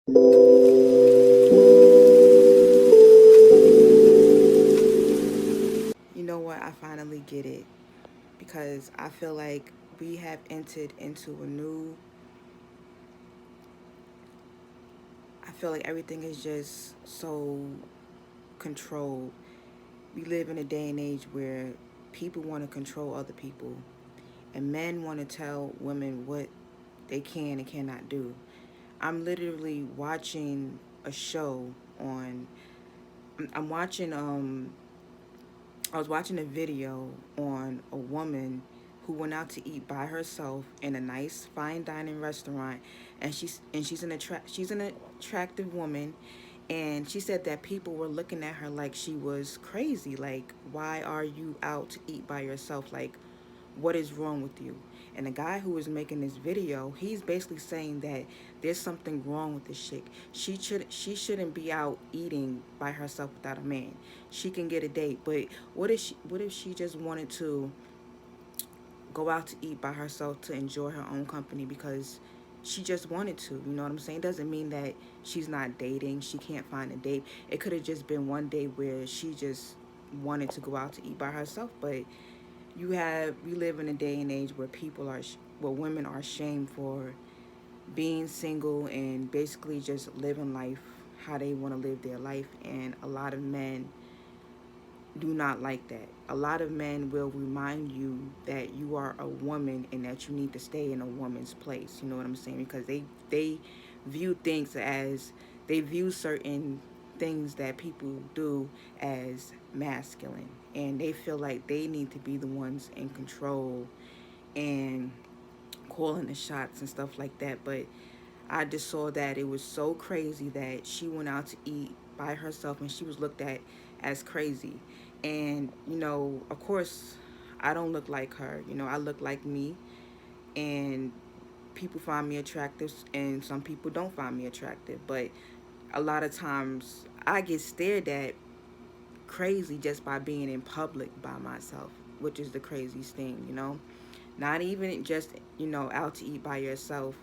You know what? I finally get it because I feel like we have entered into a new. I feel like everything is just so controlled. We live in a day and age where people want to control other people, and men want to tell women what they can and cannot do. I'm literally watching a show on. I'm watching I was watching a video on a woman who went out to eat by herself in a nice fine dining restaurant, and she's an attractive woman, and she said that people were looking at her like she was crazy. Like, why are you out to eat by yourself? Like, what is wrong with you? And the guy who was making this video, he's basically saying that there's something wrong with this chick. She shouldn't be out eating by herself without a man. She can get a date, but what if she just wanted to go out to eat by herself to enjoy her own company because she just wanted to? You know what I'm saying? Doesn't mean that she's not dating. She can't find a date. It could have just been one day where she just wanted to go out to eat by herself, but we live in a day and age where where women are shamed for being single and basically just living life how they want to live their life, and a lot of men do not like that. A lot of men will remind you that you are a woman and that you need to stay in a woman's place. You know what I'm saying? Because they view things as they view certain things that people do as masculine, and they feel like they need to be the ones in control and calling the shots and stuff like that. But I just saw that it was so crazy that she went out to eat by herself and she was looked at as crazy. And, of course, I don't look like her. I look like me. And people find me attractive and some people don't find me attractive. But a lot of times I get stared at crazy just by being in public by myself, which is the craziest thing. Not even just, out to eat by yourself.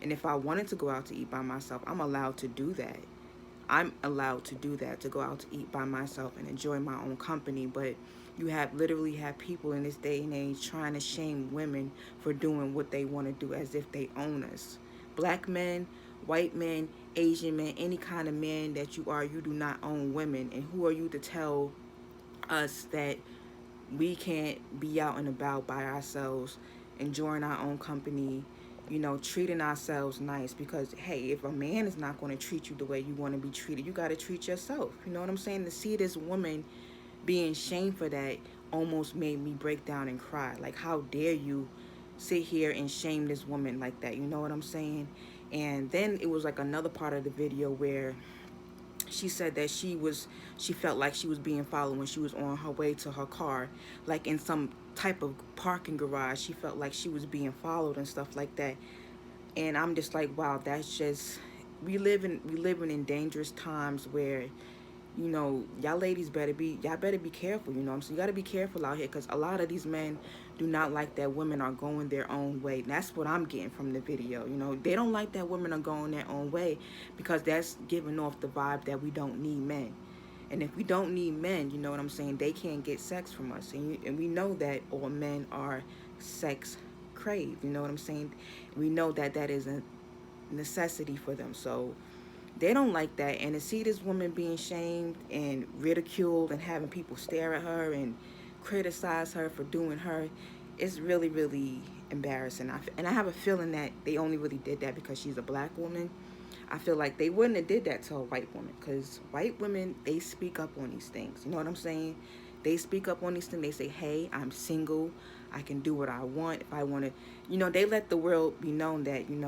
And if I wanted to go out to eat by myself, I'm allowed to do that. I'm allowed to do that, to go out to eat by myself and enjoy my own company. But you have literally have people in this day and age trying to shame women for doing what they want to do as if they own us. Black men, white men, Asian men, any kind of man that you are, you do not own women. And who are you to tell us that we can't be out and about by ourselves, enjoying our own company, treating ourselves nice? Because, hey, if a man is not going to treat you the way you want to be treated, you got to treat yourself. You know what I'm saying? To see this woman being shamed for that almost made me break down and cry. Like, how dare you sit here and shame this woman like that? You know what I'm saying? And then it was like another part of the video where she said that she felt like she was being followed when she was on her way to her car, like in some type of parking garage. She felt like she was being followed and stuff like that. And I'm just like, wow, that's just we living in dangerous times where, y'all better be careful. So you got to be careful out here, because a lot of these men do not like that women are going their own way. And that's what I'm getting from the video. They don't like that women are going their own way, because that's giving off the vibe that we don't need men. And if we don't need men, you know what I'm saying, they can't get sex from us. And we know that all men are sex craved. You know what I'm saying? We know that that is a necessity for them. So they don't like that. And to see this woman being shamed and ridiculed and having people stare at her and criticize her for doing her, it's really, really embarrassing. And I have a feeling that they only really did that because she's a black woman. I feel like they wouldn't have did that to a white woman, because white women, they speak up on these things. You know what I'm saying? They speak up on these things. They say, hey, I'm single. I can do what I want. If I want to, they let the world be known that, you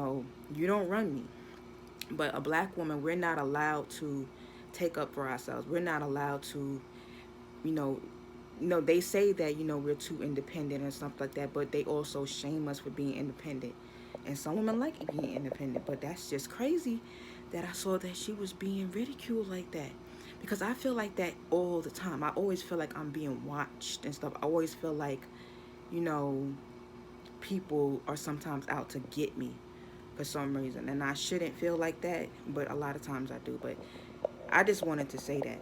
don't run me. But a black woman, we're not allowed to take up for ourselves. We're not allowed to, you know, they say that, we're too independent and stuff like that, but they also shame us for being independent. And some women like being independent, but that's just crazy that I saw that she was being ridiculed like that. Because I feel like that all the time. I always feel like I'm being watched and stuff. I always feel like, you know, people are sometimes out to get me. for some reason. And I shouldn't feel like that, but a lot of times I do. But I just wanted to say that.